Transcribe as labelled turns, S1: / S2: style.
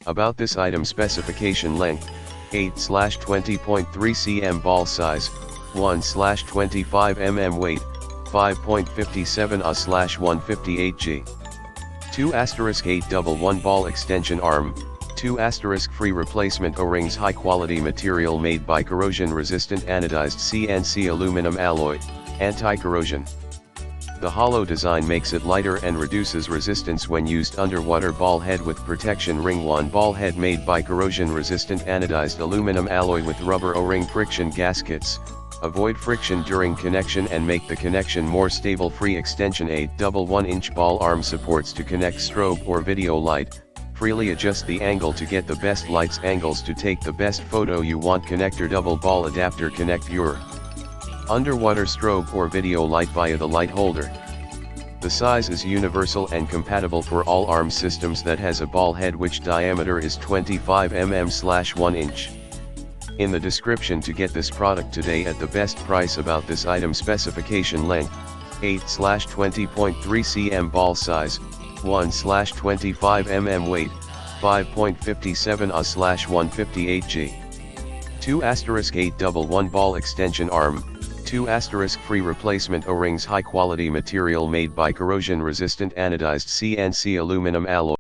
S1: About this item: specification: length 8/20.3 cm, ball size 1/25 mm, weight 5.57 Ah/158 G. 2*811 ball extension arm, 2*, free replacement O-rings, high quality material made by corrosion resistant anodized CNC aluminum alloy, anti-corrosion. The hollow design makes it lighter and reduces resistance when used underwater. Ball head with protection ring. 1 ball head made by corrosion resistant anodized aluminum alloy with rubber O-ring friction gaskets. Avoid friction during connection and make the connection more stable. Free extension 8.11-inch ball arm, supports to connect strobe or video light. Freely adjust the angle to get the best lights angles to take the best photo you want. Connector: double ball adapter, connect your underwater strobe or video light via the light holder. The size is universal and compatible for all arm systems that has a ball head which diameter is 25 mm/1 inch. In the description to get this product today at the best price. About this item: specification: length 8/20.3 cm, ball size 1/25 mm, weight 5.57 Ah/158 G. 2*811 ball extension arm, 2*, free replacement O-rings, high quality material made by corrosion resistant anodized CNC aluminum alloy.